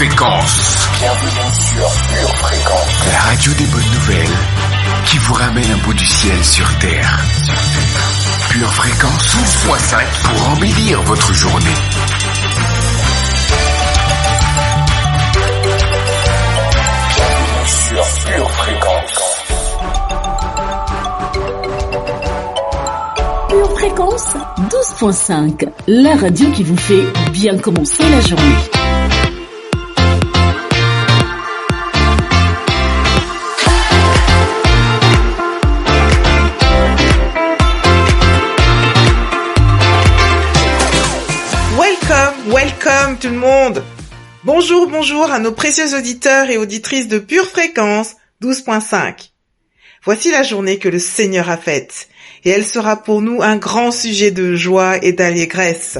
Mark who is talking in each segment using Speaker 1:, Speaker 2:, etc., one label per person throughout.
Speaker 1: Fréquence.
Speaker 2: Bienvenue sur Pure Fréquence.
Speaker 1: La radio des bonnes nouvelles qui vous ramène un bout du ciel sur Terre. Pure Fréquence 12.5 pour embellir votre journée.
Speaker 2: Bienvenue sur Pure Fréquence.
Speaker 3: Pure Fréquence 12.5, la radio qui vous fait bien commencer la journée.
Speaker 4: Welcome tout le monde. Bonjour à nos précieux auditeurs et auditrices de Pure Fréquence 12.5. Voici la journée que le Seigneur a faite, et elle sera pour nous un grand sujet de joie et d'allégresse.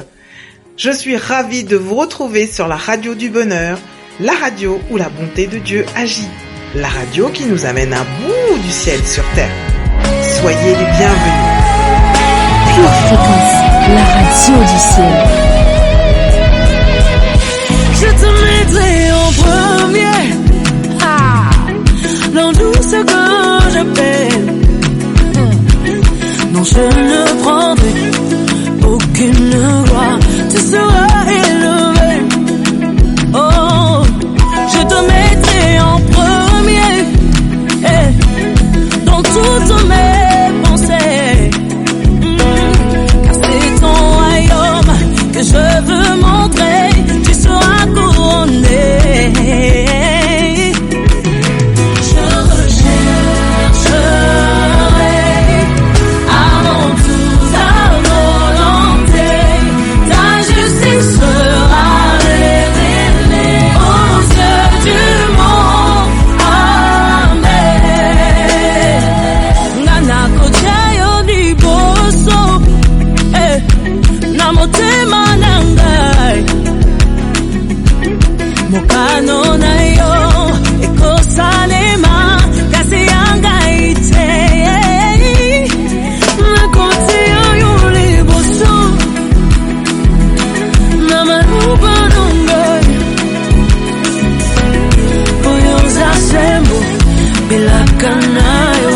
Speaker 4: Je suis ravie de vous retrouver sur la radio du bonheur, la radio où la bonté de Dieu agit, la radio qui nous amène un bout du ciel sur terre. Soyez les bienvenus.
Speaker 3: Pure Fréquence, la radio du ciel.
Speaker 5: Je te mettrai en premier, dans tout ce que je fais. Non, je ne prendrai aucune gloire, tu seras élevé. Oh, je te mettrai en premier, dans toutes mes pensées. Car c'est ton royaume que je veux montrer. Tu seras couronné. Je rechercherai avant tout ta volonté. Ta justice sera révélée aux yeux du monde. Amen. Nana kojayo di boso, na motema nangai. Mokano na yo ekosalema kasi yanga ite nakote yo liboso na maluba nongai oyo zasembo bilakanayo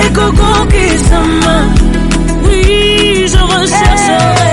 Speaker 5: ekokokisama. Oui, je rechercherai.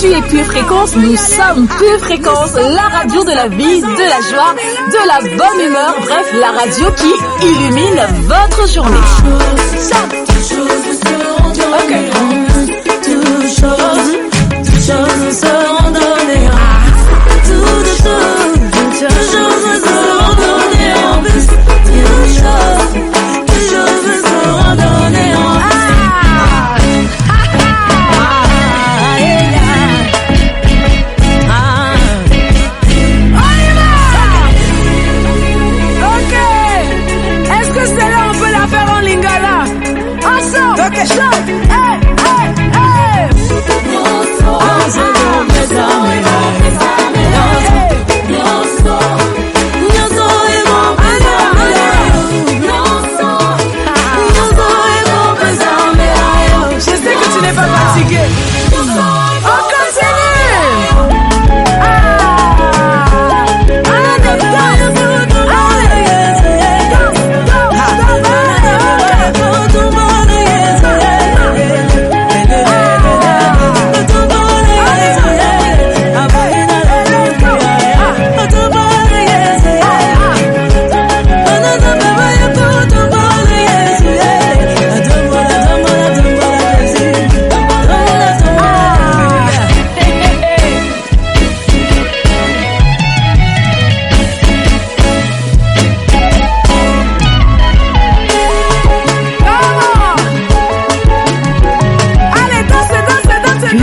Speaker 3: Tu es Pure Fréquence, nous sommes Pure Fréquence, la radio de la vie, de la joie, de la bonne humeur, bref, la radio qui illumine votre journée. Ok. Toutes choses seront données. Toutes choses seront données en plus. Toutes choses seront données en plus.
Speaker 5: Okay, shut. Hey, hey, hey. Je sais que tu n'es pas fatigué. On continue.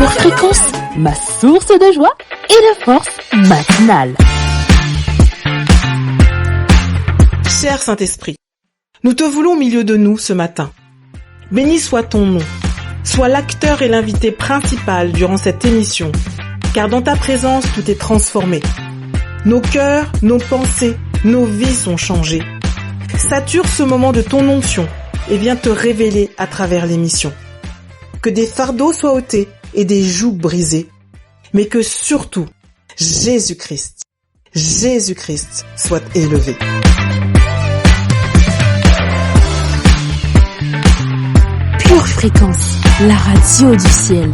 Speaker 3: Pure Fréquence, ma source de joie et de force matinale.
Speaker 4: Cher Saint-Esprit, nous te voulons au milieu de nous ce matin. Béni soit ton nom. Sois l'acteur et l'invité principal durant cette émission, car dans ta présence, tout est transformé. Nos cœurs, nos pensées, nos vies sont changées. Sature ce moment de ton onction et viens te révéler à travers l'émission. Que des fardeaux soient ôtés et des jougs brisés, mais que surtout, Jésus-Christ soit élevé.
Speaker 3: Pure Fréquence, la radio du ciel.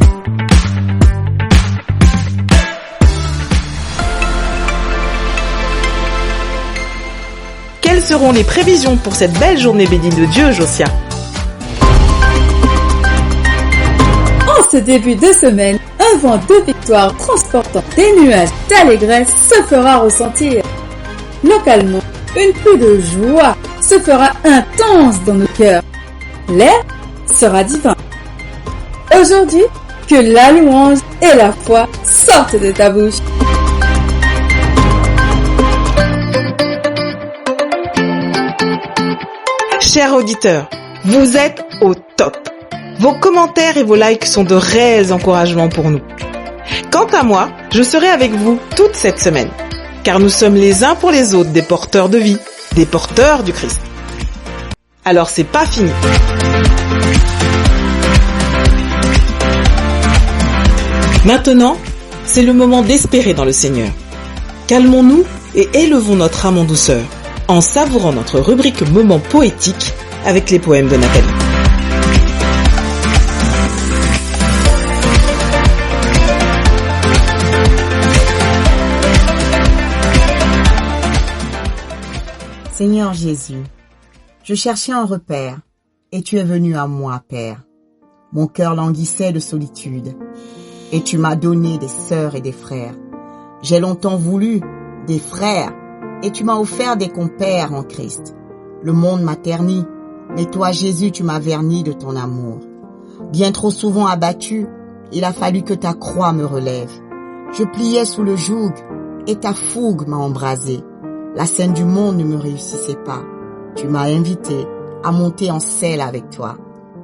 Speaker 4: Quelles seront les prévisions pour cette belle journée bénie de Dieu, Josia?
Speaker 6: En ce début de semaine, un vent de victoire transportant des nuages d'allégresse se fera ressentir. Localement, une pluie de joie se fera intense dans nos cœurs. L'air sera divin. Aujourd'hui, que la louange et la foi sortent de ta bouche.
Speaker 4: Chers auditeurs, vous êtes au top. Vos commentaires et vos likes sont de réels encouragements pour nous. Quant à moi, je serai avec vous toute cette semaine, car nous sommes les uns pour les autres des porteurs de vie, des porteurs du Christ. Alors c'est pas fini. Maintenant, c'est le moment d'espérer dans le Seigneur. Calmons-nous et élevons notre âme en douceur, en savourant notre rubrique Moment poétique avec les poèmes de Nathalie.
Speaker 7: Seigneur Jésus, je cherchais un repère, et tu es venu à moi, Père. Mon cœur languissait de solitude, et tu m'as donné des sœurs et des frères. J'ai longtemps voulu des frères, et tu m'as offert des compères en Christ. Le monde m'a terni, mais toi, Jésus, tu m'as verni de ton amour. Bien trop souvent abattu, il a fallu que ta croix me relève. Je pliais sous le joug, et ta fougue m'a embrasé. La scène du monde ne me réussissait pas. Tu m'as invité à monter en selle avec toi.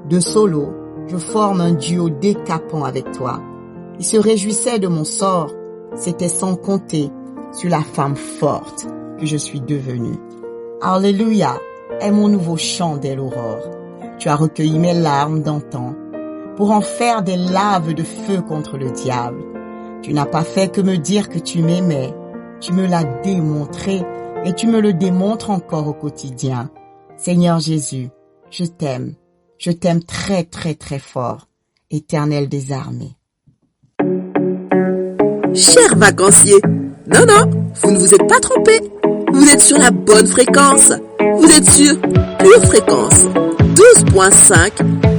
Speaker 7: De solo, je forme un duo décapant avec toi. Il se réjouissait de mon sort. C'était sans compter sur la femme forte que je suis devenue. Alléluia est mon nouveau chant dès l'aurore. Tu as recueilli mes larmes d'antan pour en faire des laves de feu contre le diable. Tu n'as pas fait que me dire que tu m'aimais. Tu me l'as démontré et tu me le démontres encore au quotidien. Seigneur Jésus, je t'aime. Je t'aime très très très fort. Éternel des armées.
Speaker 8: Chers vacanciers, non, vous ne vous êtes pas trompés. Vous êtes sur la bonne fréquence. Vous êtes sur Pure Fréquence 12.5,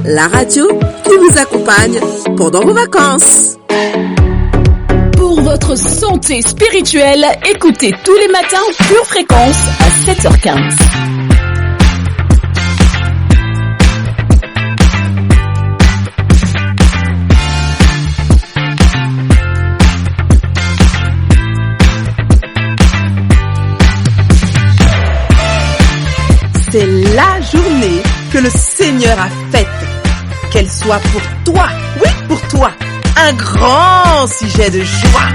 Speaker 8: la radio qui vous accompagne pendant vos vacances.
Speaker 3: Pour votre santé spirituelle, écoutez tous les matins Pure Fréquence à 7h15.
Speaker 8: C'est la journée que le Seigneur a faite. Qu'elle soit pour toi, oui, pour toi, un grand sujet de joie.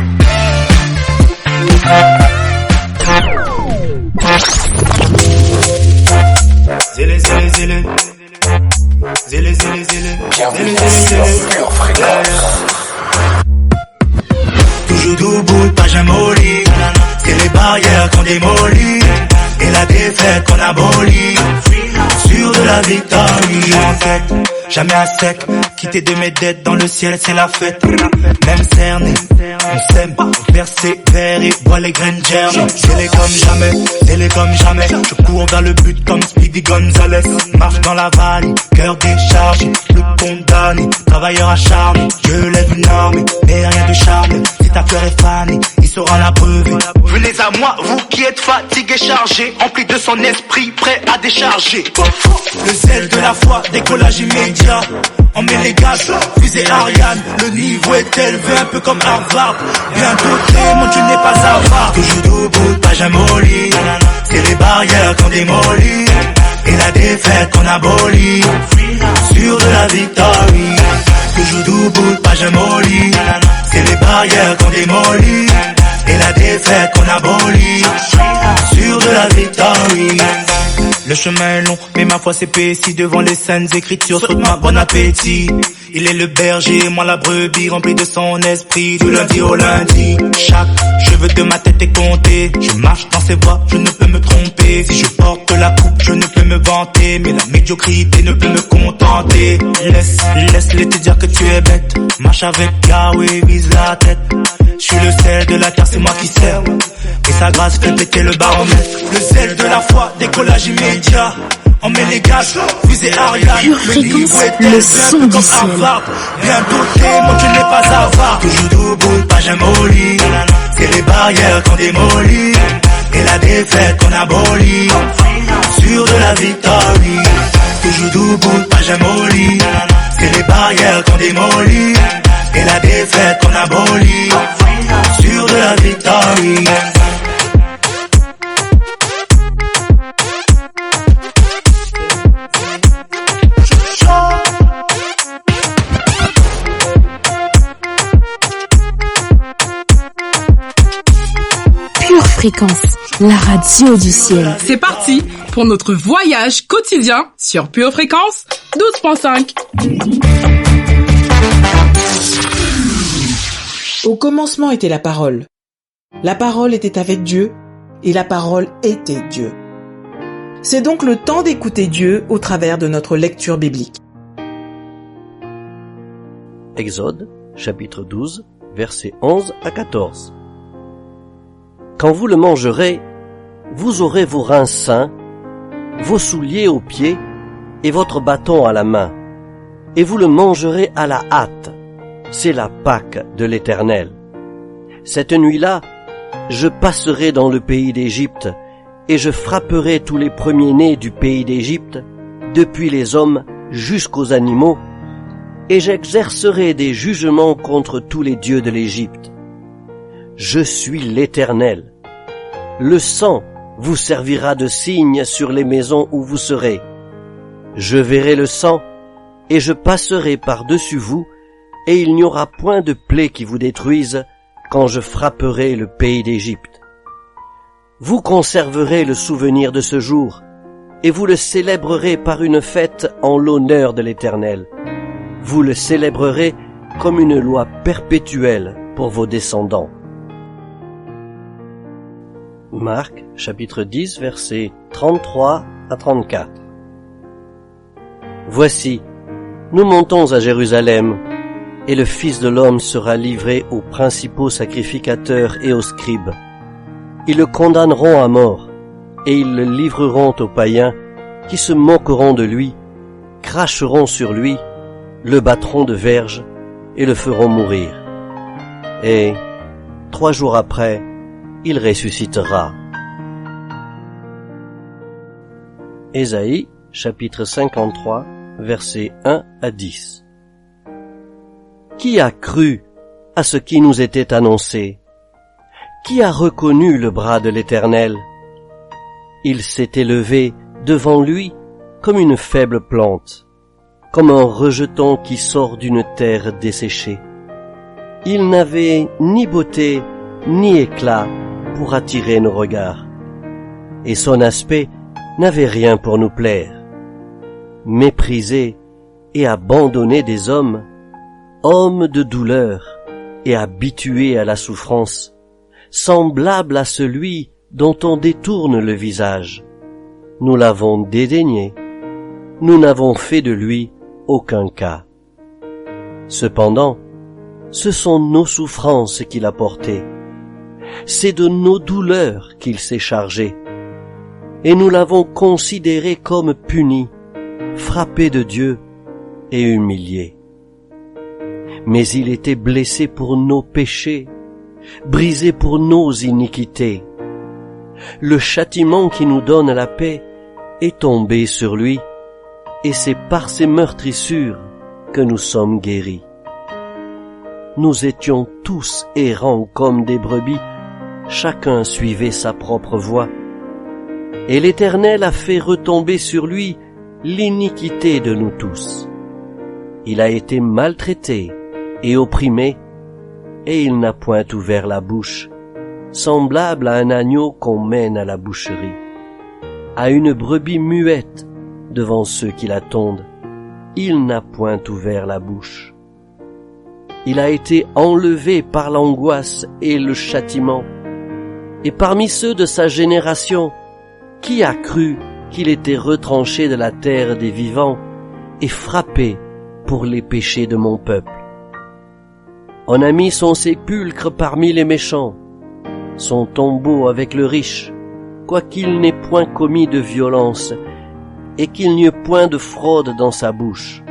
Speaker 2: Bienvenue sur Pure Fréquence.
Speaker 9: Toujours debout, pas jamais au lit. C'est les barrières qu'on démolit et la défaite qu'on abolit. Sûr de la victoire, en tête, jamais à sec. Quitter de mes dettes dans le ciel, c'est la fête. Même cerné, on s'aime, on persévère et boit les graines germes. Zélé comme jamais. Je cours vers le but comme Speedy Gonzalez. Marche dans la vallée, cœur déchargé, plus condamné, travailleur acharné. Je lève une arme, mais rien de charme. Si ta fleur est fanée, sera la preuve. Venez à moi, vous qui êtes fatigués, chargés, emplis de son esprit, prêt à décharger. Le zèle de la foi, décollage immédiat. On met les gaz, fusée Ariane. Le niveau est élevé, un peu comme Harvard. Bien doté, mon Dieu n'est pas avare. Toujours debout, pas jamais au lit. C'est les barrières qu'on démolit et la défaite qu'on abolit. Sûr de la victoire. Toujours debout, pas jamais au lit. C'est les barrières qu'on démolit et la défaite qu'on abolit. Sûr de la victoire. Le chemin est long, mais ma foi s'épaissit devant les saintes écritures. Souhaite-moi bon appétit. Il est le berger, moi la brebis, remplie de son esprit, du lundi au lundi. Chaque cheveu de ma tête est compté. Je marche dans ses voies, je ne peux me tromper. Si je porte la coupe, je ne peux me vanter, mais la médiocrité ne peut me contenter. Laisse-les te dire que tu es bête. Marche avec Yahweh, vise la tête. Je suis le sel de la terre, c'est moi qui sers. Et sa grâce fait péter le baromètre. Le zèle de la foi, décollage immédiat. On met les gaz, fusée Ariane.
Speaker 3: Pure Fréquence, le son du ciel.
Speaker 9: Bien doté, mon Dieu n'est pas avare. Toujours debout, pas jamais au lit. C'est les barrières qu'on démolit et la défaite qu'on abolit. Sûr de la victoire. Toujours debout, pas jamais au lit. C'est les barrières qu'on démolit et la défaite qu'on abolit. Sûr de la victoire.
Speaker 3: Pure Fréquence, la radio du ciel.
Speaker 10: C'est parti pour notre voyage quotidien sur Pure Fréquence 12.5.
Speaker 4: Au commencement était la parole. La parole était avec Dieu et la parole était Dieu. C'est donc le temps d'écouter Dieu au travers de notre lecture biblique.
Speaker 11: Exode, chapitre 12, versets 11 à 14. Quand vous le mangerez, vous aurez vos reins sains, vos souliers aux pieds et votre bâton à la main, et vous le mangerez à la hâte. C'est la Pâque de l'Éternel. Cette nuit-là, je passerai dans le pays d'Égypte, et je frapperai tous les premiers-nés du pays d'Égypte, depuis les hommes jusqu'aux animaux, et j'exercerai des jugements contre tous les dieux de l'Égypte. Je suis l'Éternel. Le sang vous servira de signe sur les maisons où vous serez. Je verrai le sang, et je passerai par-dessus vous, et il n'y aura point de plaie qui vous détruise quand je frapperai le pays d'Égypte. Vous conserverez le souvenir de ce jour, et vous le célébrerez par une fête en l'honneur de l'Éternel. Vous le célébrerez comme une loi perpétuelle pour vos descendants. Marc, chapitre 10, versets 33 à 34. Voici, nous montons à Jérusalem, et le Fils de l'homme sera livré aux principaux sacrificateurs et aux scribes. Ils le condamneront à mort, et ils le livreront aux païens, qui se moqueront de lui, cracheront sur lui, le battront de verge, et le feront mourir. Et 3 jours après, il ressuscitera. Ésaïe, chapitre 53, versets 1 à 10. Qui a cru à ce qui nous était annoncé? Qui a reconnu le bras de l'Éternel? Il s'est élevé devant lui comme une faible plante, comme un rejeton qui sort d'une terre desséchée. Il n'avait ni beauté ni éclat pour attirer nos regards, et son aspect n'avait rien pour nous plaire. Méprisé et abandonné des hommes, homme de douleur et habitué à la souffrance, semblable à celui dont on détourne le visage. Nous l'avons dédaigné, nous n'avons fait de lui aucun cas. Cependant, ce sont nos souffrances qu'il a portées, c'est de nos douleurs qu'il s'est chargé, et nous l'avons considéré comme puni, frappé de Dieu et humilié. Mais il était blessé pour nos péchés, brisé pour nos iniquités. Le châtiment qui nous donne la paix est tombé sur lui, et c'est par ses meurtrissures que nous sommes guéris. Nous étions tous errants comme des brebis, chacun suivait sa propre voie, et l'Éternel a fait retomber sur lui l'iniquité de nous tous. Il a été maltraité et opprimé, et il n'a point ouvert la bouche, semblable à un agneau qu'on mène à la boucherie, à une brebis muette devant ceux qui la tondent. Il n'a point ouvert la bouche. Il a été enlevé par l'angoisse et le châtiment. Et parmi ceux de sa génération, qui a cru qu'il était retranché de la terre des vivants et frappé pour les péchés de mon peuple? On a mis son sépulcre parmi les méchants, son tombeau avec le riche, quoiqu'il n'ait point commis de violence et qu'il n'y eut point de fraude dans sa bouche.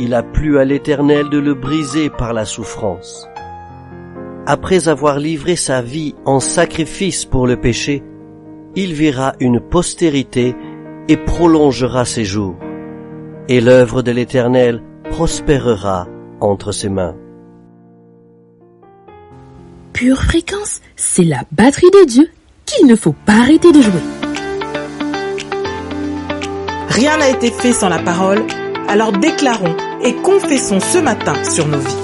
Speaker 11: Il a plu à l'Éternel de le briser par la souffrance. Après avoir livré sa vie en sacrifice pour le péché, il verra une postérité et prolongera ses jours, et l'œuvre de l'Éternel prospérera entre ses mains.
Speaker 3: Pure Fréquence, c'est la batterie des dieux qu'il ne faut pas arrêter de jouer.
Speaker 4: Rien n'a été fait sans la parole, alors déclarons et confessons ce matin sur nos vies.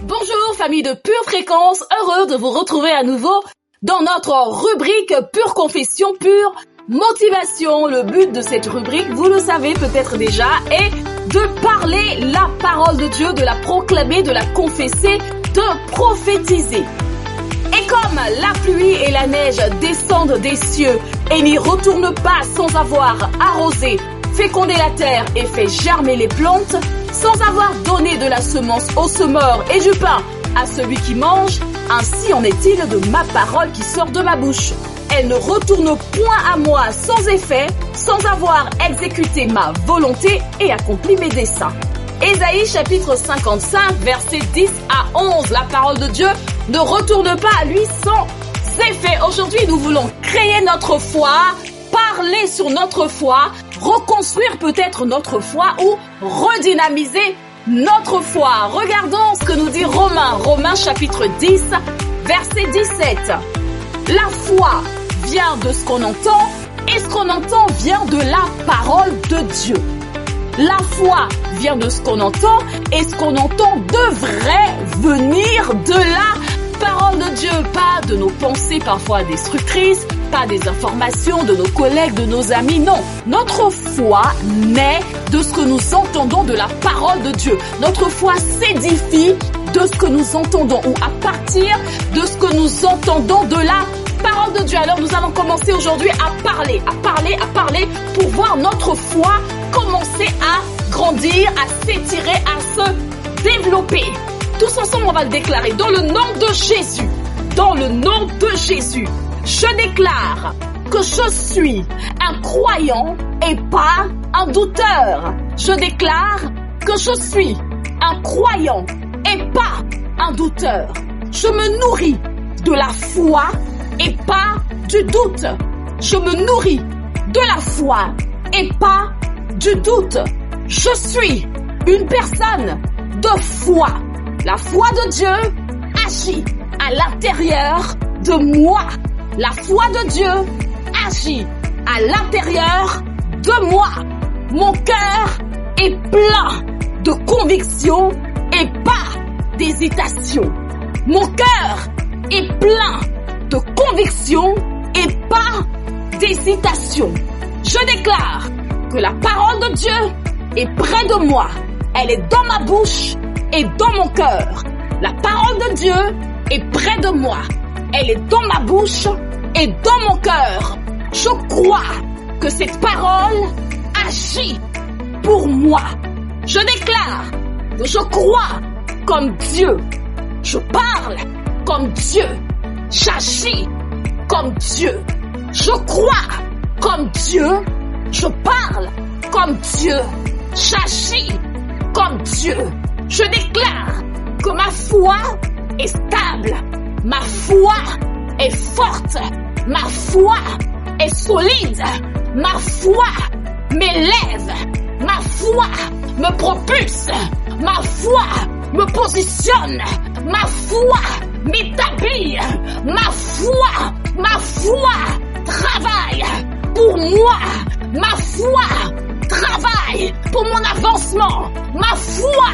Speaker 3: Bonjour famille de Pure Fréquence, heureux de vous retrouver à nouveau dans notre rubrique Pure Confession, Pure Motivation. Le but de cette rubrique, vous le savez peut-être déjà, est de parler la parole de Dieu, de la proclamer, de la confesser, de prophétiser. Et comme la pluie et la neige descendent des cieux et n'y retournent pas sans avoir arrosé, fécondé la terre et fait germer les plantes, sans avoir donné de la semence au semeur et du pain à celui qui mange, ainsi en est-il de ma parole qui sort de ma bouche. Elle ne retourne point à moi sans effet, sans avoir exécuté ma volonté et accompli mes desseins. Ésaïe chapitre 55, versets 10 à 11, la parole de Dieu ne retourne pas à lui sans effet. Aujourd'hui, nous voulons créer notre foi, parler sur notre foi, reconstruire peut-être notre foi ou redynamiser notre foi. Regardons ce que nous dit Romains chapitre 10, verset 17. La foi vient de ce qu'on entend et ce qu'on entend vient de la parole de Dieu. La foi vient de ce qu'on entend et ce qu'on entend devrait venir de la parole de Dieu, pas de nos pensées parfois destructrices, pas des informations de nos collègues, de nos amis, non. Notre foi naît de ce que nous entendons de la parole de Dieu. Notre foi s'édifie de ce que nous entendons ou à partir de ce que nous entendons de la parole de Dieu. Alors nous allons commencer aujourd'hui à parler pour voir notre foi commencer à grandir, à s'étirer, à se développer. Tous ensemble, on va le déclarer dans le nom de Jésus. Dans le nom de Jésus, je déclare que je suis un croyant et pas un douteur. Je déclare que je suis un croyant et pas un douteur. Je me nourris de la foi et pas du doute. Je me nourris de la foi et pas du doute. Je suis une personne de foi. La foi de Dieu agit à l'intérieur de moi. La foi de Dieu agit à l'intérieur de moi. Mon cœur est plein de conviction et pas d'hésitation. Mon cœur est plein de conviction et pas d'hésitation. Je déclare que la parole de Dieu est près de moi. Elle est dans ma bouche et dans mon cœur. La parole de Dieu est près de moi. Elle est dans ma bouche et dans mon cœur. Je crois que cette parole agit pour moi. Je déclare que je crois comme Dieu. Je parle comme Dieu. J'agis comme Dieu. Je crois comme Dieu. Je parle comme Dieu. J'agis comme Dieu. Je déclare que ma foi est stable, ma foi est forte, ma foi est solide, ma foi m'élève, ma foi me propulse, ma foi me positionne, ma foi m'établit, ma foi travaille pour moi, ma foi travaille pour mon avancement, ma foi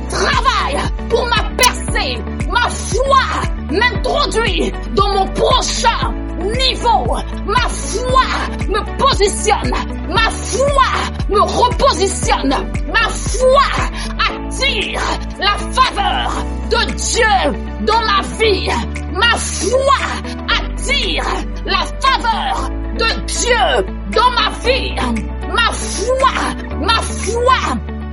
Speaker 3: travaille pour ma percée, ma foi m'introduit dans mon prochain niveau, ma foi me positionne, ma foi me repositionne, ma foi attire la faveur de Dieu dans ma vie, ma foi attire la faveur de Dieu dans ma vie, ma foi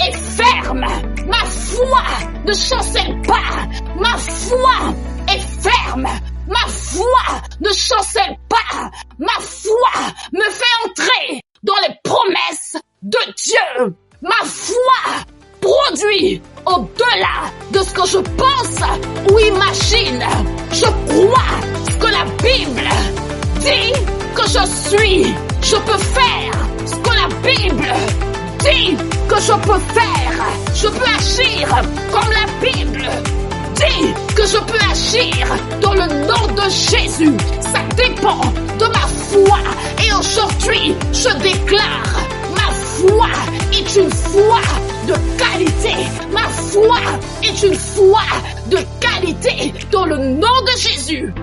Speaker 3: est ferme, ma foi ne chancelle pas, ma foi est ferme, ma foi ne chancelle pas, ma foi me fait entrer dans les promesses de Dieu, ma foi produit au-delà de ce que je pense ou imagine, je crois ce que la Bible dit que je suis, je peux faire ce que la Bible dit que je peux faire, je peux agir comme la Bible dit que je peux agir dans le nom de Jésus, ça dépend de ma foi et aujourd'hui je déclare ma foi est une foi de qualité, ma foi est une foi de qualité dans le nom de Jésus,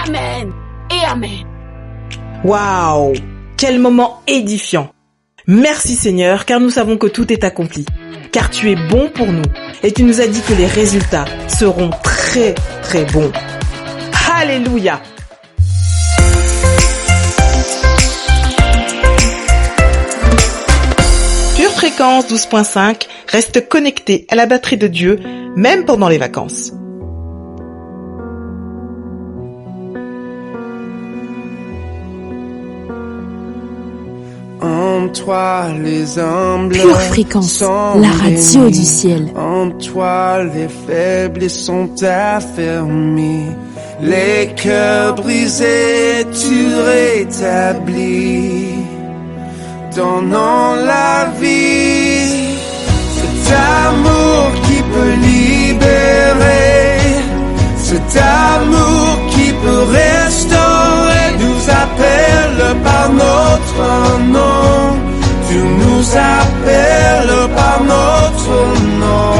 Speaker 3: amen et amen.
Speaker 4: Waouh! Quel moment édifiant! Merci Seigneur, car nous savons que tout est accompli, car tu es bon pour nous, et tu nous as dit que les résultats seront très très bons. Alléluia! Pure Fréquence 12.5 reste connecté à la batterie de Dieu, même pendant les vacances.
Speaker 12: En toi les humbles
Speaker 13: Pure Fréquence, la radio du ciel.
Speaker 12: En toi les faibles sont affermis. Les cœurs brisés tu rétablis. Donnant la vie, cet amour qui peut libérer, cet amour qui peut restaurer, nous appelle par notre nom, tu nous appelles par notre nom.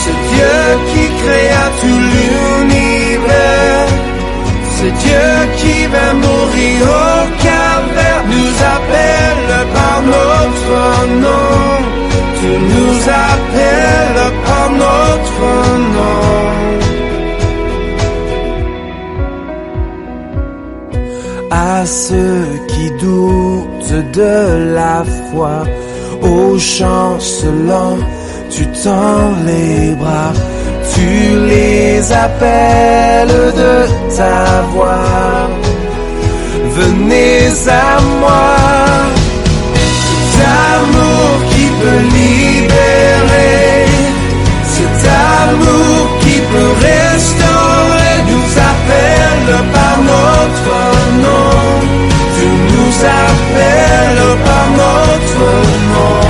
Speaker 12: Ce Dieu qui créa tout l'univers, ce Dieu qui va mourir au calvaire, nous appelle par notre nom, tu nous appelles par notre nom. À ceux qui doutent de la foi, aux chancelants, tu tends les bras, tu les appelles de ta voix. Venez à moi, cet amour qui peut libérer, cet amour qui peut restaurer, nous appelle par notre nom, tu nous appelles par notre nom.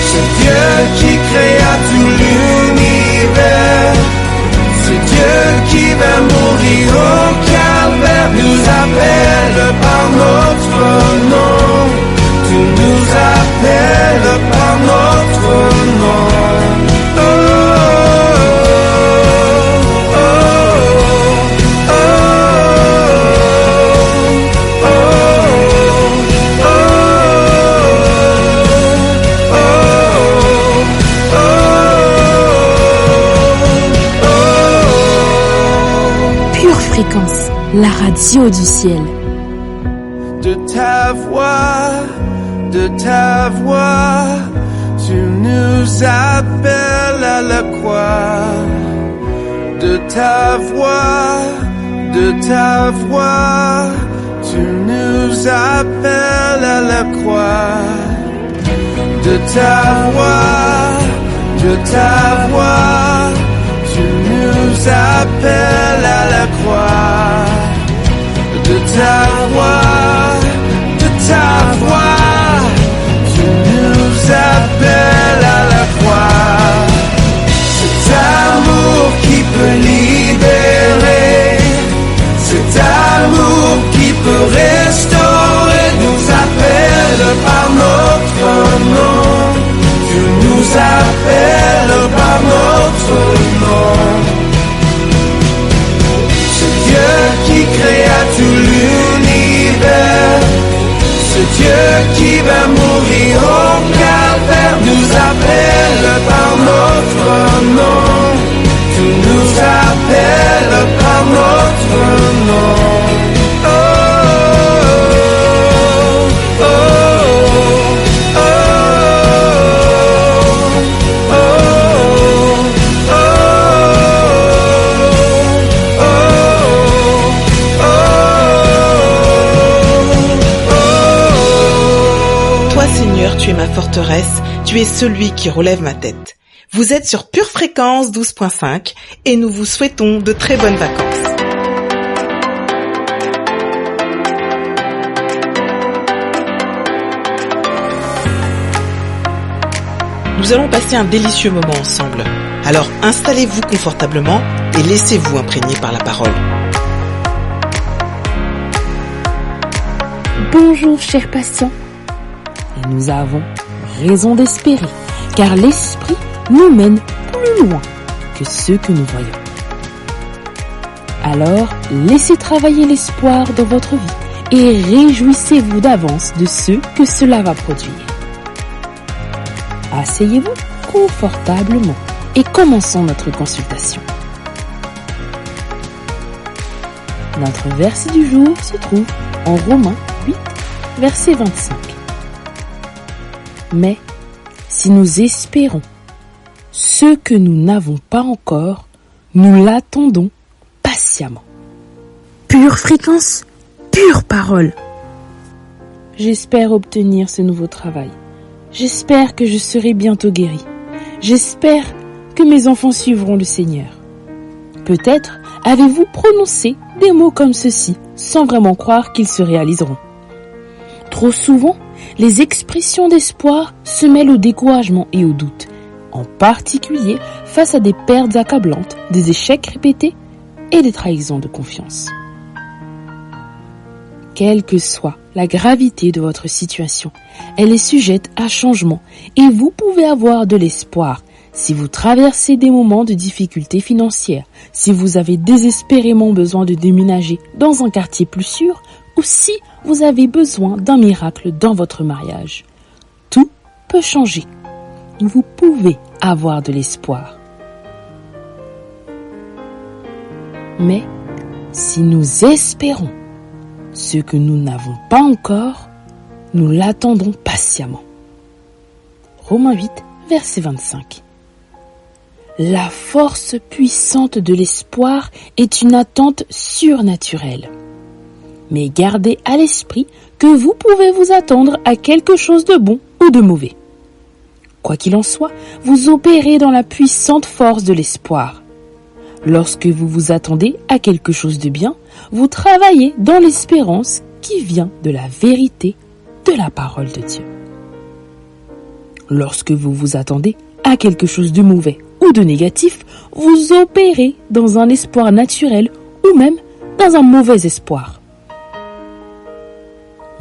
Speaker 12: C'est Dieu qui créa tout l'univers, c'est Dieu qui va mourir au calvaire, nous appelle par notre nom, tu nous appelles par notre nom.
Speaker 13: Fréquence, la radio du ciel.
Speaker 12: De ta voix, tu nous appelles à la croix. De ta voix, tu nous appelles à la croix. de ta voix, de ta voix. Tu nous appelles à la croix, de ta voix, de ta voix. Tu nous appelles à la croix. Cet amour qui peut libérer, cet amour qui peut restaurer, nous appelle par notre nom. Tu nous appelles par notre nom. Ce Dieu qui créa tout l'univers, ce Dieu qui va mourir au calvaire, nous appelle par notre nom. Tu nous appelles par notre nom. Oh, oh, oh, oh, oh, oh.
Speaker 4: Toi, Seigneur, tu es ma forteresse, tu es celui qui relève ma tête. Vous êtes sur Pure Fréquence 12.5 et nous vous souhaitons de très bonnes vacances. Nous allons passer un délicieux moment ensemble. Alors installez-vous confortablement et laissez-vous imprégner par la parole.
Speaker 13: Bonjour chers patients. Et nous avons raison d'espérer, car l'Esprit nous mène plus loin que ce que nous voyons. Alors, laissez travailler l'espoir dans votre vie et réjouissez-vous d'avance de ce que cela va produire. Asseyez-vous confortablement et commençons notre consultation. Notre verset du jour se trouve en Romains 8, verset 25. Mais si nous espérons ce que nous n'avons pas encore, nous l'attendons patiemment. Pure fréquence, pure parole. J'espère obtenir ce nouveau travail. J'espère que je serai bientôt guéri. J'espère que mes enfants suivront le Seigneur. Peut-être avez-vous prononcé des mots comme ceci sans vraiment croire qu'ils se réaliseront. Trop souvent, les expressions d'espoir se mêlent au découragement et au doute, en particulier face à des pertes accablantes, des échecs répétés et des trahisons de confiance. Quelle que soit la gravité de votre situation, elle est sujette à changement et vous pouvez avoir de l'espoir si vous traversez des moments de difficultés financières, si vous avez désespérément besoin de déménager dans un quartier plus sûr ou si vous avez besoin d'un miracle dans votre mariage. Tout peut changer. Vous pouvez avoir de l'espoir. Mais si nous espérons ce que nous n'avons pas encore, nous l'attendons patiemment. Romains 8, verset 25. La force puissante de l'espoir est une attente surnaturelle. Mais gardez à l'esprit que vous pouvez vous attendre à quelque chose de bon ou de mauvais. Quoi qu'il en soit, vous opérez dans la puissante force de l'espoir. Lorsque vous vous attendez à quelque chose de bien, vous travaillez dans l'espérance qui vient de la vérité de la parole de Dieu. Lorsque vous vous attendez à quelque chose de mauvais ou de négatif, vous opérez dans un espoir naturel ou même dans un mauvais espoir.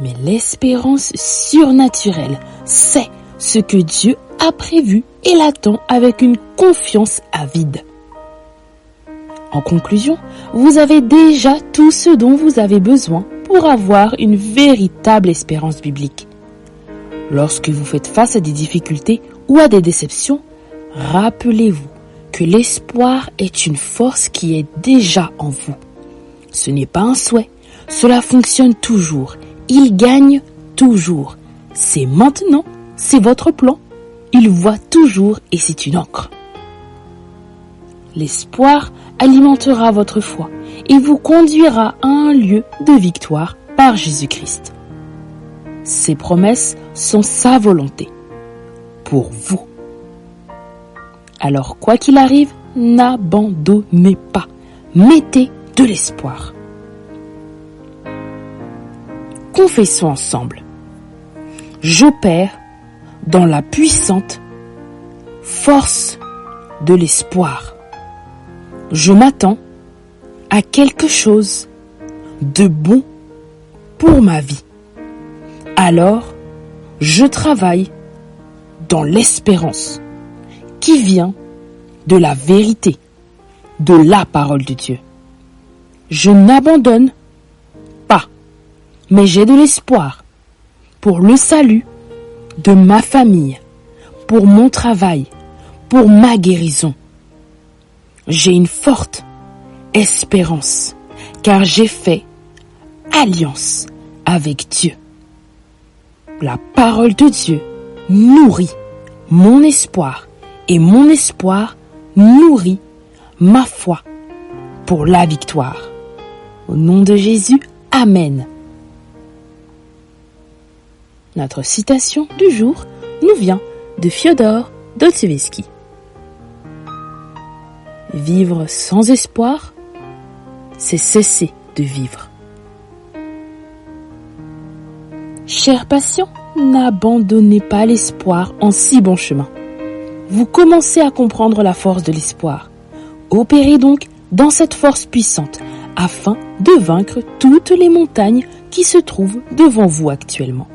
Speaker 13: Mais l'espérance surnaturelle, c'est ce que Dieu a prévu et l'attend avec une confiance avide. En conclusion, vous avez déjà tout ce dont vous avez besoin pour avoir une véritable espérance biblique. Lorsque vous faites face à des difficultés ou à des déceptions, rappelez-vous que l'espoir est une force qui est déjà en vous. Ce n'est pas un souhait, cela fonctionne toujours, il gagne toujours. C'est maintenant, c'est votre plan, il voit toujours et c'est une encre. L'espoir alimentera votre foi et vous conduira à un lieu de victoire par Jésus-Christ. Ses promesses sont sa volonté. pour vous. Alors quoi qu'il arrive, n'abandonnez pas. Mettez de l'espoir. Confessons ensemble. J'opère dans la puissante force de l'espoir. Je m'attends à quelque chose de bon pour ma vie. Alors, je travaille dans l'espérance qui vient de la vérité, de la parole de Dieu. Je n'abandonne pas, mais j'ai de l'espoir pour le salut de ma famille, pour mon travail, pour ma guérison. J'ai une forte espérance, car j'ai fait alliance avec Dieu. La parole de Dieu nourrit mon espoir et mon espoir nourrit ma foi pour la victoire. Au nom de Jésus, Amen. Notre citation du jour nous vient de Fyodor Dostoïevski. Vivre sans espoir, c'est cesser de vivre. Chers patients, n'abandonnez pas l'espoir en si bon chemin. Vous commencez à comprendre la force de l'espoir. Opérez donc dans cette force puissante afin de vaincre toutes les montagnes qui se trouvent devant vous actuellement.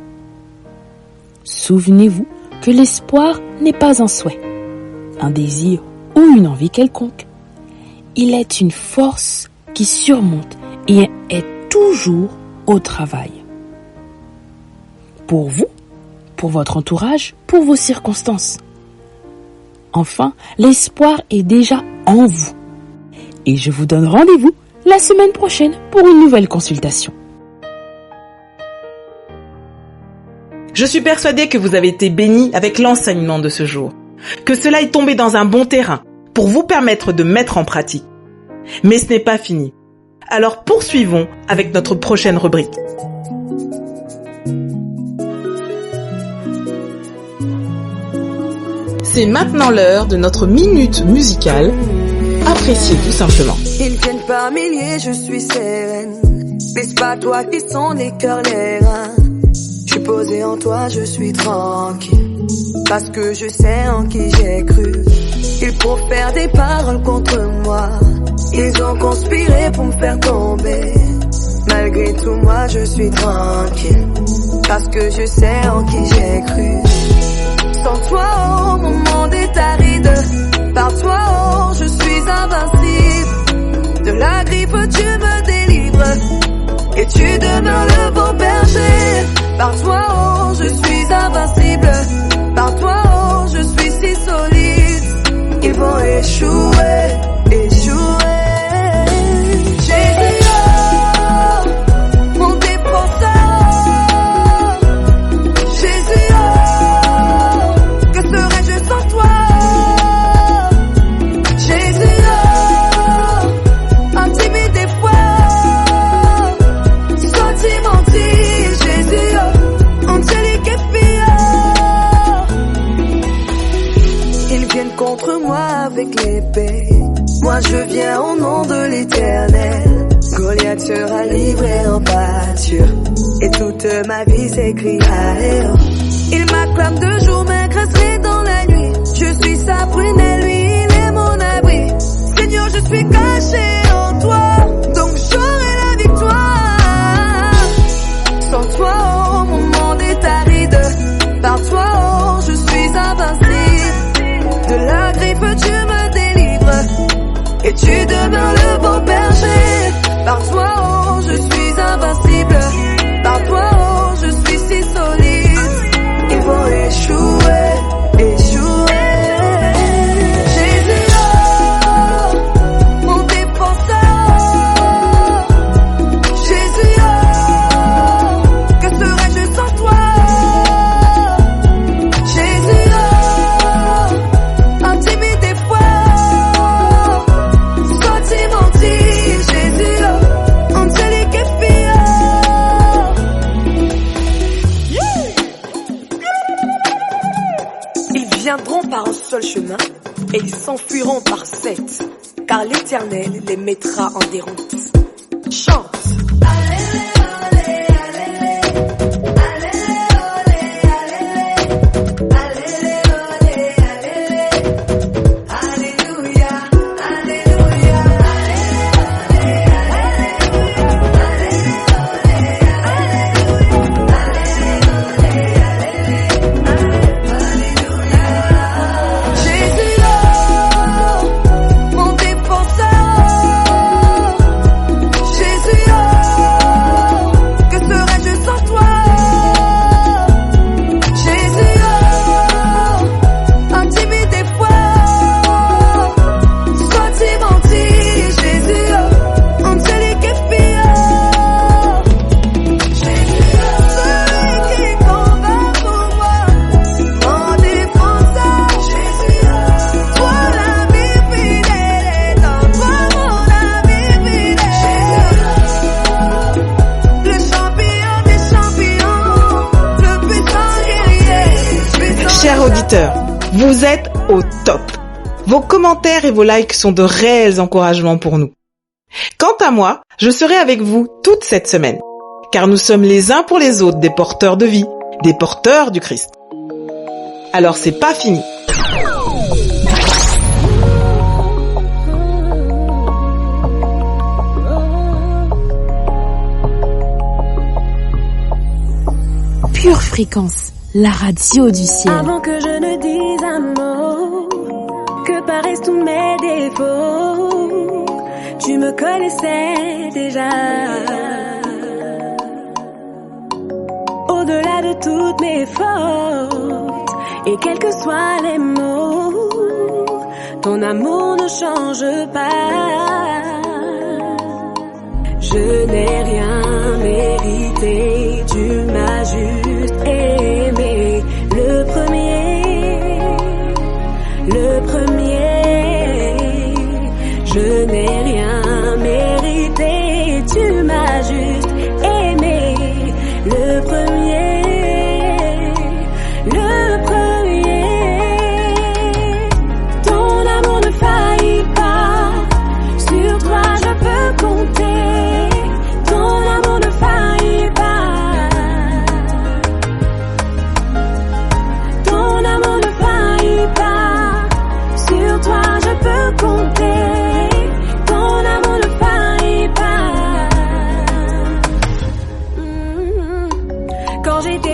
Speaker 13: Souvenez-vous que l'espoir n'est pas un souhait, un désir ou une envie quelconque. Il est une force qui surmonte et est toujours au travail. Pour vous, pour votre entourage, pour vos circonstances. Enfin, l'espoir est déjà en vous. Et je vous donne rendez-vous la semaine prochaine pour une nouvelle consultation.
Speaker 4: Je suis persuadée que vous avez été bénis avec l'enseignement de ce jour, que cela est tombé dans un bon terrain pour vous permettre de mettre en pratique. Mais ce n'est pas fini. Alors poursuivons avec notre prochaine rubrique. C'est maintenant l'heure de notre minute musicale. Appréciez tout simplement.
Speaker 14: Ils viennent par milliers, je suis sereine. N'est-ce pas toi qui sont les cœurs, les reins? Je suis posé en toi, je suis tranquille. Parce que je sais en qui j'ai cru. Ils profèrent des paroles contre moi. Ils ont conspiré pour me faire tomber. Malgré tout, moi je suis tranquille. Parce que je sais en qui j'ai cru. Sans toi, oh, mon monde est aride. Par toi, oh, je suis invincible. De la grippe, tu me délivres. Et tu demeures le bon berger. Par toi, oh, je suis invincible. Par toi, oh, je suis si solide. Ils vont échouer, échouer. Jésus, oh, mon défenseur. Jésus, oh, que serais-je sans toi? Jésus, oh, intimide des fois, sentimental. Jésus, oh, angélique et fière. Ils viennent contre moi avec l'épée. Moi je viens au nom de l'Éternel. Goliath sera livré en pâture. Et toute ma vie s'écriera. Il m'acclame de jour, m'ingrasserait dans la nuit. Je suis sa prunelle, lui il est mon abri. Seigneur, je suis caché en toi, donc j'aurai la victoire. Sans toi, oh, mon monde est aride. Par toi, oh, je suis invincible. De la griffe, tu me délivres. Et tu demeures le bon berger. Par toi, oh, je suis invincible. Par toi, oh, je suis si solide. Ils vont échouer, échouer. Jésus, oh, mon défenseur. Jésus, oh, que seul chemin, et ils s'enfuiront par 7, car l'Éternel les mettra en déroute. Chante.
Speaker 4: Chers auditeurs, vous êtes au top. Vos commentaires et vos likes sont de réels encouragements pour nous. Quant à moi, je serai avec vous toute cette semaine, car nous sommes les uns pour les autres des porteurs de vie, des porteurs du Christ. Alors c'est pas fini.
Speaker 13: Pure Fréquence, la radio du ciel.
Speaker 5: Avant que je ne dise un mot, que paraissent tous mes défauts, tu me connaissais déjà. Au-delà de toutes mes fautes, et quels que soient les mots, ton amour ne change pas. Je n'ai rien mérité, tu m'as juste aimé. Le premier, je n'ai rien mérité, tu m'as juste aimé. Le premier, ton amour ne faillit pas, sur toi je peux compter.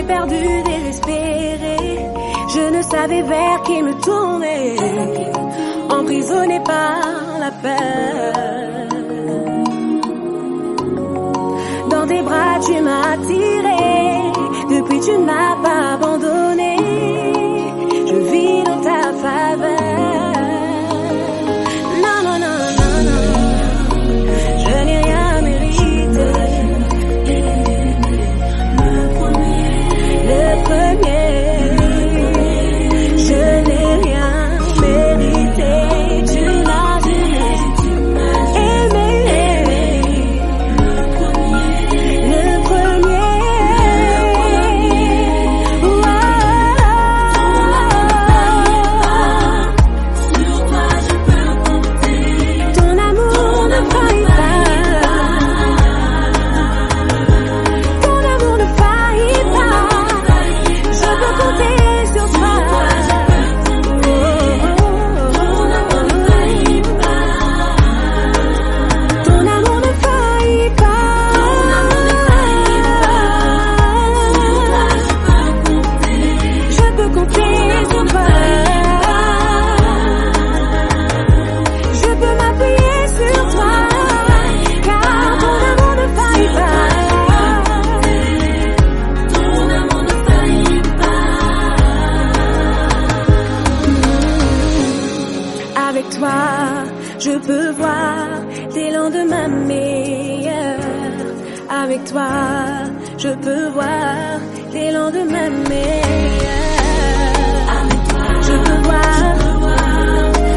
Speaker 5: Perdu, désespéré, je ne savais vers qui me tourner, emprisonné par la peur. Dans tes bras tu m'as tiré, depuis tu ne m'as pas abandonné, je vis dans ta faveur. Non, non, non, non, non, je n'ai rien mérité. Le premier, je n'ai rien mérité, tu m'as aimé. Le premier, sur toi je peux compter. Ton amour ne faillit pas. Ton amour ne faillit pas. Je peux compter sur toi. Ton amour ne faillit pas. Je peux compter sur toi. Je peux m'appuyer sur toi, car ton amour ne faillit pas. Ton amour ne faillit pas. Avec toi, je peux voir des lendemains meilleurs. Avec toi, je peux voir des lendemains meilleurs. Avec toi, je peux voir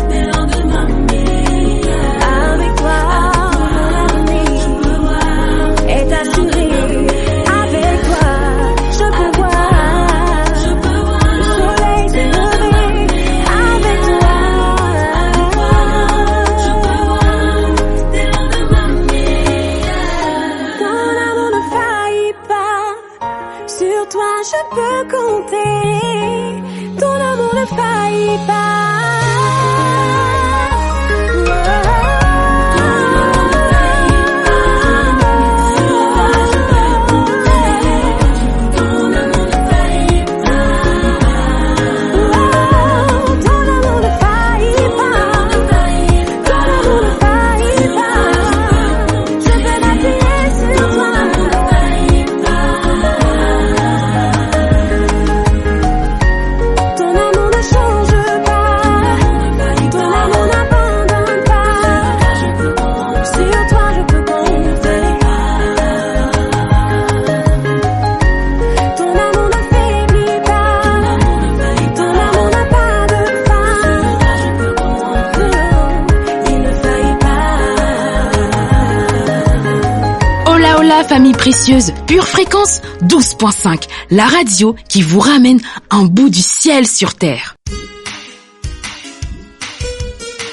Speaker 5: des lendemains meilleurs. Avec toi, mon avenir est assuré. Avec toi, je peux voir le soleil se lever. Avec Sur toi je peux compter, ton amour ne faillit pas.
Speaker 13: Famille précieuse, Pure Fréquence 12.5, la radio qui vous ramène un bout du ciel sur terre.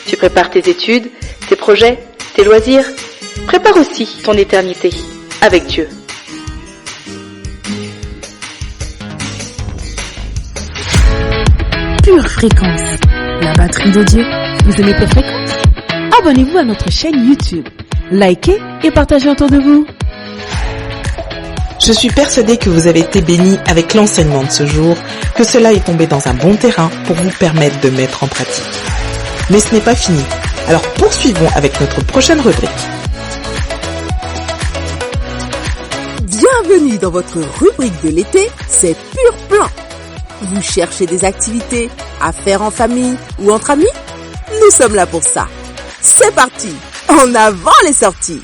Speaker 15: Tu prépares tes études, tes projets, tes loisirs. Prépare aussi ton éternité avec Dieu.
Speaker 13: Pure Fréquence, la batterie de Dieu. Vous aimez Pure Fréquence? Abonnez-vous à notre chaîne YouTube, likez et partagez autour de vous.
Speaker 4: Je suis persuadée que vous avez été bénis avec l'enseignement de ce jour, que cela est tombé dans un bon terrain pour vous permettre de mettre en pratique. Mais ce n'est pas fini, alors poursuivons avec notre prochaine rubrique.
Speaker 8: Bienvenue dans votre rubrique de l'été, c'est Pur Plan. Vous cherchez des activités à faire en famille ou entre amis? Nous sommes là pour ça. C'est parti, en avant les sorties.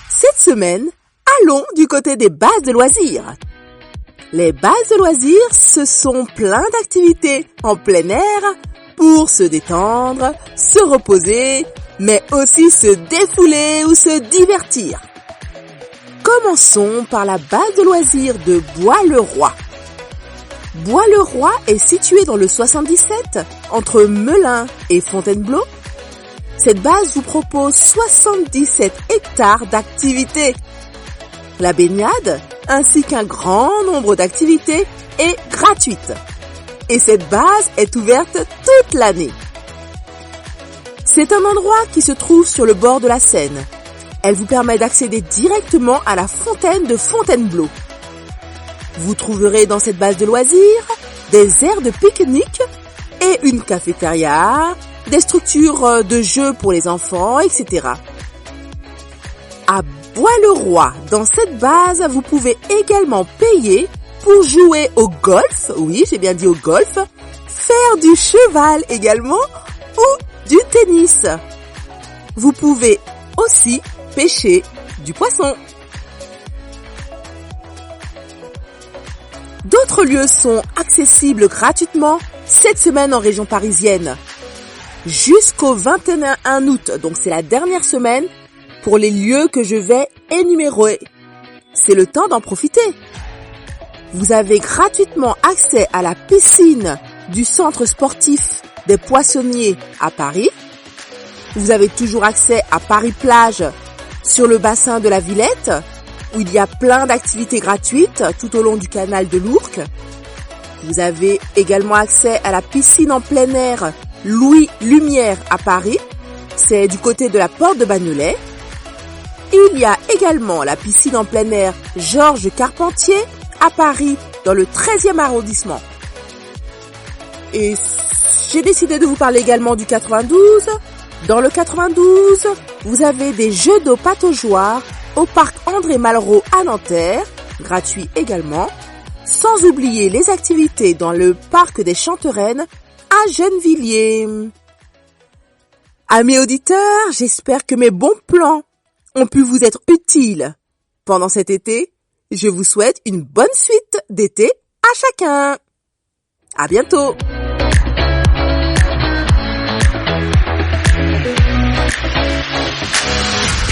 Speaker 8: Cette semaine, allons du côté des bases de loisirs. Les bases de loisirs, ce sont plein d'activités en plein air pour se détendre, se reposer, mais aussi se défouler ou se divertir. Commençons par la base de loisirs de Bois-le-Roi. Bois-le-Roi est situé dans le 77, entre Melun et Fontainebleau. Cette base vous propose 77 hectares d'activités. La baignade, ainsi qu'un grand nombre d'activités, est gratuite. Et cette base est ouverte toute l'année. C'est un endroit qui se trouve sur le bord de la Seine. Elle vous permet d'accéder directement à la fontaine de Fontainebleau. Vous trouverez dans cette base de loisirs des aires de pique-nique et une cafétéria, des structures de jeux pour les enfants, etc. À Bois-le-Roi, dans cette base, vous pouvez également payer pour jouer au golf, oui, j'ai bien dit au golf, faire du cheval également ou du tennis. Vous pouvez aussi pêcher du poisson. D'autres lieux sont accessibles gratuitement cette semaine en région parisienne. Jusqu'au 21 août, donc c'est la dernière semaine pour les lieux que je vais énumérer. C'est le temps d'en profiter. Vous avez gratuitement accès à la piscine du centre sportif des Poissonniers à Paris. Vous avez toujours accès à Paris-Plage sur le bassin de la Villette, où il y a plein d'activités gratuites tout au long du canal de l'Ourcq. Vous avez également accès à la piscine en plein air Louis Lumière à Paris. C'est du côté de la porte de Bagnolet. Il y a également la piscine en plein air Georges Carpentier à Paris, dans le 13e arrondissement. Et j'ai décidé de vous parler également du 92. Dans le 92, vous avez des jeux d'eau pataugeoires au parc André Malraux à Nanterre, gratuit également, sans oublier les activités dans le parc des Chantereines à Gennevilliers. Amis auditeurs, j'espère que mes bons plans ont pu vous être utiles pendant cet été. Je vous souhaite une bonne suite d'été à chacun. À bientôt.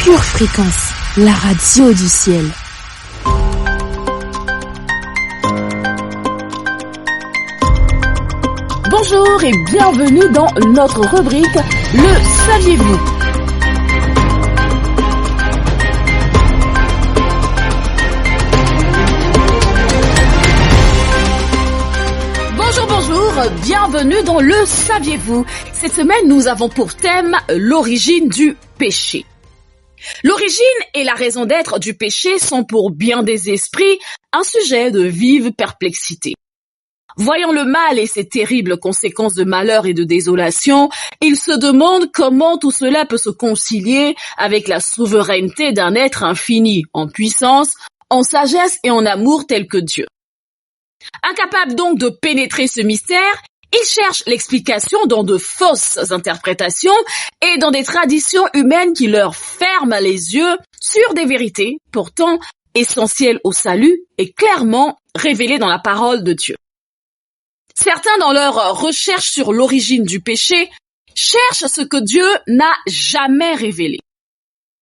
Speaker 13: Pure Fréquence, la radio du ciel.
Speaker 3: Bonjour et bienvenue dans notre rubrique Le Saviez-vous? Bonjour, bienvenue dans Le Saviez-vous? Cette semaine, nous avons pour thème l'origine du péché. L'origine et la raison d'être du péché sont pour bien des esprits un sujet de vive perplexité. Voyant le mal et ses terribles conséquences de malheur et de désolation, ils se demandent comment tout cela peut se concilier avec la souveraineté d'un être infini, en puissance, en sagesse et en amour tel que Dieu. Incapables donc de pénétrer ce mystère, ils cherchent l'explication dans de fausses interprétations et dans des traditions humaines qui leur ferment les yeux sur des vérités pourtant essentielles au salut et clairement révélées dans la parole de Dieu. Certains, dans leur recherche sur l'origine du péché, cherchent ce que Dieu n'a jamais révélé.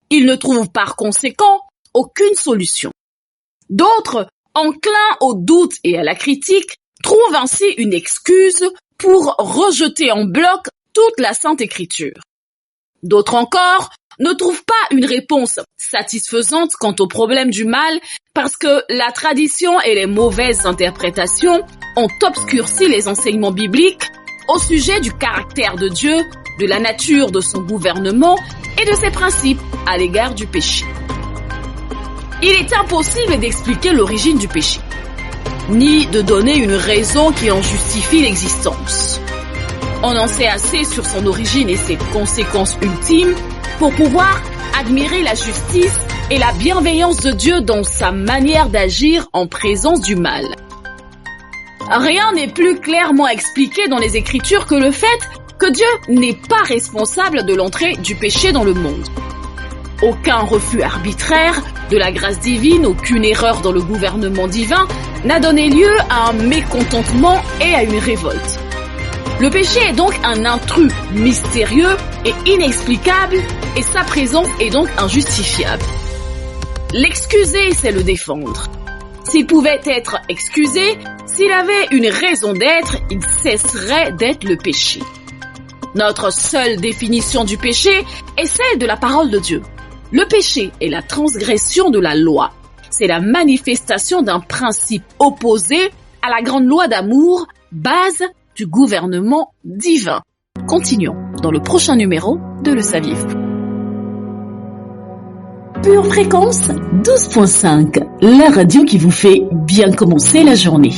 Speaker 3: Ils ne trouvent par conséquent aucune solution. D'autres, enclins au doute et à la critique, trouvent ainsi une excuse pour rejeter en bloc toute la Sainte Écriture. D'autres encore ne trouvent pas une réponse satisfaisante quant au problème du mal parce que la tradition et les mauvaises interprétations ont obscurci les enseignements bibliques au sujet du caractère de Dieu, de la nature de son gouvernement et de ses principes à l'égard du péché. Il est impossible d'expliquer l'origine du péché, ni de donner une raison qui en justifie l'existence. On en sait assez sur son origine et ses conséquences ultimes pour pouvoir admirer la justice et la bienveillance de Dieu dans sa manière d'agir en présence du mal. Rien n'est plus clairement expliqué dans les Écritures que le fait que Dieu n'est pas responsable de l'entrée du péché dans le monde. Aucun refus arbitraire de la grâce divine, aucune erreur dans le gouvernement divin n'a donné lieu à un mécontentement et à une révolte. Le péché est donc un intrus mystérieux et inexplicable et sa présence est donc injustifiable. L'excuser, c'est le défendre. S'il pouvait être excusé, s'il avait une raison d'être, il cesserait d'être le péché. Notre seule définition du péché est celle de la parole de Dieu. Le péché est la transgression de la loi. C'est la manifestation d'un principe opposé à la grande loi d'amour, base du gouvernement divin. Continuons dans le prochain numéro de Le Saviez-vous? Pure Fréquence 12.5, la radio qui vous fait bien commencer la journée.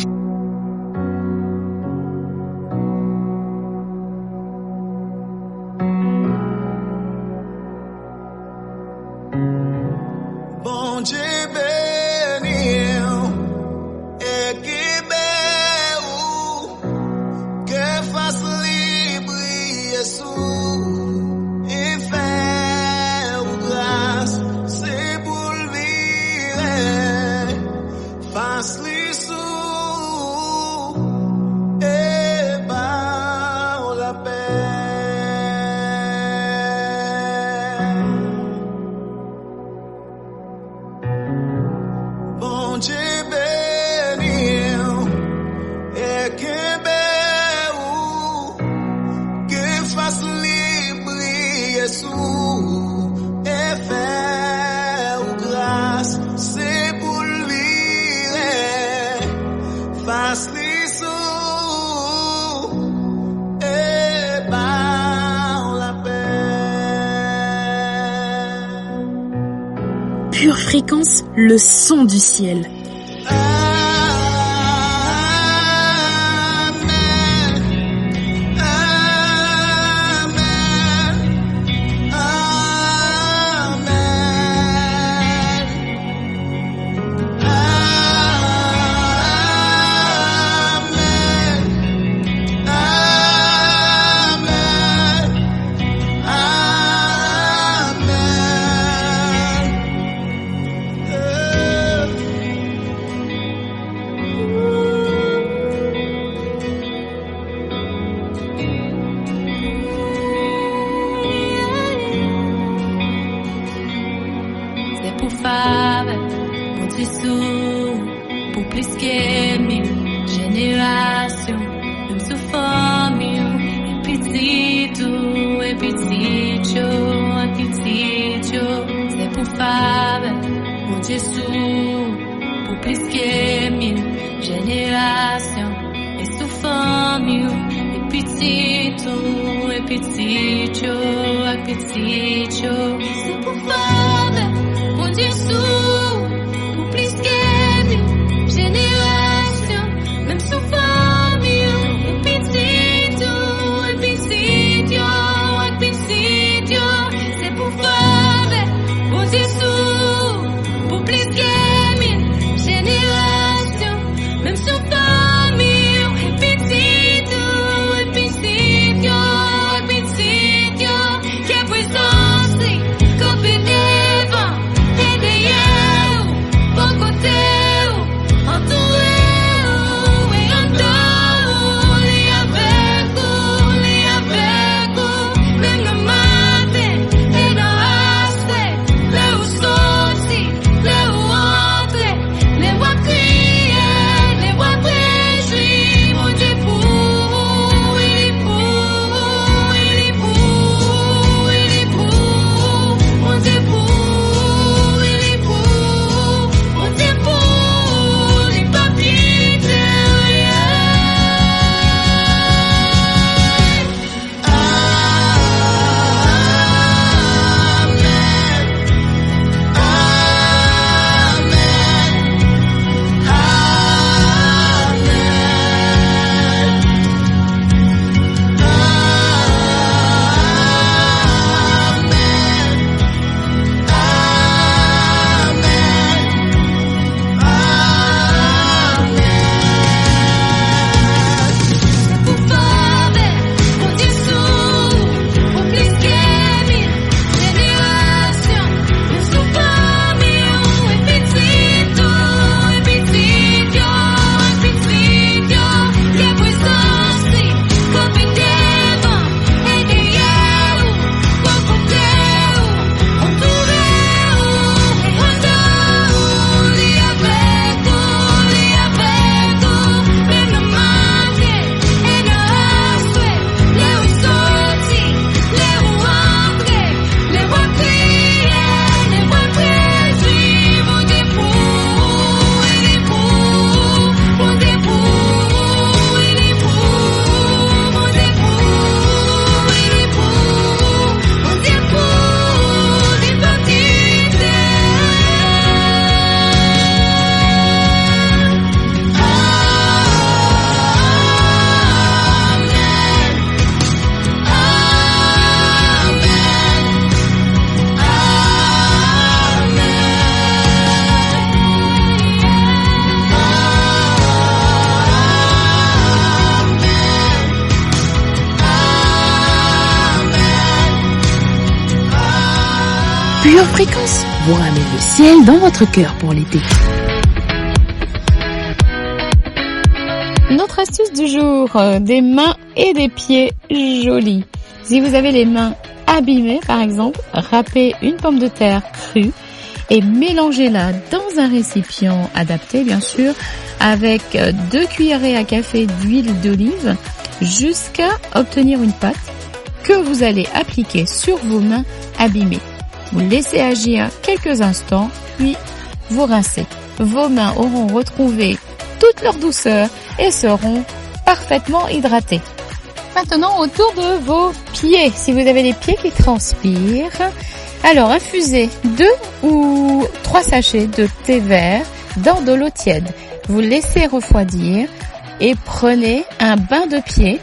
Speaker 13: Pure Fréquence, le son du ciel.
Speaker 16: Jesus, por plus que 1000 générations, et sous famille, et petito, c'est pour femme, pour Jesus, pour plus que 1000 générations, même sous famille, et petito, c'est pour femme, pour Jesus, pour plus que 1000 générations, même sous famille, et petito, que présence, comme devant, et derrière, pour côté, entouré, et en dehors, les avec vous, même le matin, et dans l'aspect, les où sortir, les où entrer, les voix crier, les voix réjouir, mon Dieu pour, il est pour, mon Dieu pour, il est pour, mon Dieu pour, les papiers
Speaker 13: Pure Fréquence vous ramène le ciel dans votre cœur pour l'été.
Speaker 17: Notre astuce du jour, des mains et des pieds jolis. Si vous avez les mains abîmées par exemple, râpez une pomme de terre crue et mélangez-la dans un récipient adapté bien sûr avec 2 cuillerées à café d'huile d'olive jusqu'à obtenir une pâte que vous allez appliquer sur vos mains abîmées. Vous laissez agir quelques instants, puis vous rincez. Vos mains auront retrouvé toute leur douceur et seront parfaitement hydratées. Maintenant, autour de vos pieds, si vous avez les pieds qui transpirent, alors infusez 2 ou 3 sachets de thé vert dans de l'eau tiède. Vous laissez refroidir et prenez un bain de pied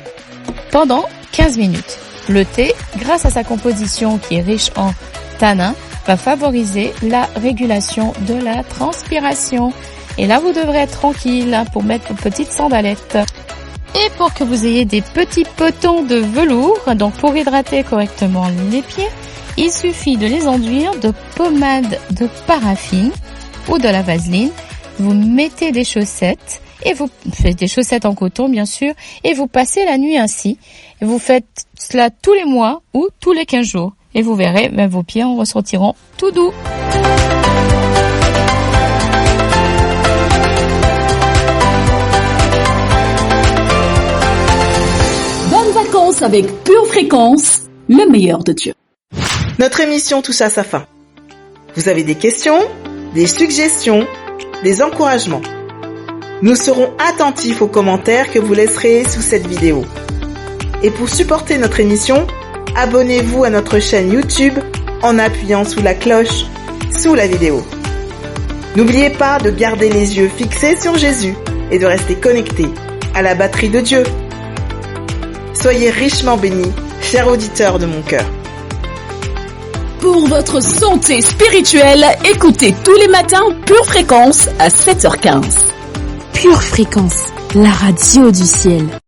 Speaker 17: pendant 15 minutes. Le thé, grâce à sa composition qui est riche en tanins, va favoriser la régulation de la transpiration. Et là, vous devrez être tranquille pour mettre vos petites sandalettes. Et pour que vous ayez des petits petons de velours, donc pour hydrater correctement les pieds, il suffit de les enduire de pommade de paraffine ou de la vaseline. Vous mettez des chaussettes et vous faites des chaussettes en coton bien sûr et vous passez la nuit ainsi. Et vous faites cela tous les mois ou tous les 15 jours. Et vous verrez, vos pieds en ressortiront tout doux.
Speaker 3: Bonnes vacances avec Pure Fréquence, le meilleur de Dieu.
Speaker 4: Notre émission touche à sa fin. Vous avez des questions? des suggestions, des encouragements. Nous serons attentifs aux commentaires que vous laisserez sous cette vidéo. Et pour supporter notre émission, abonnez-vous à notre chaîne YouTube en appuyant sous la cloche sous la vidéo. N'oubliez pas de garder les yeux fixés sur Jésus et de rester connectés à la batterie de Dieu. Soyez richement bénis, chers auditeurs de mon cœur.
Speaker 3: Pour votre santé spirituelle, écoutez tous les matins Pure Fréquence à 7h15.
Speaker 13: Pure Fréquence, la radio du ciel.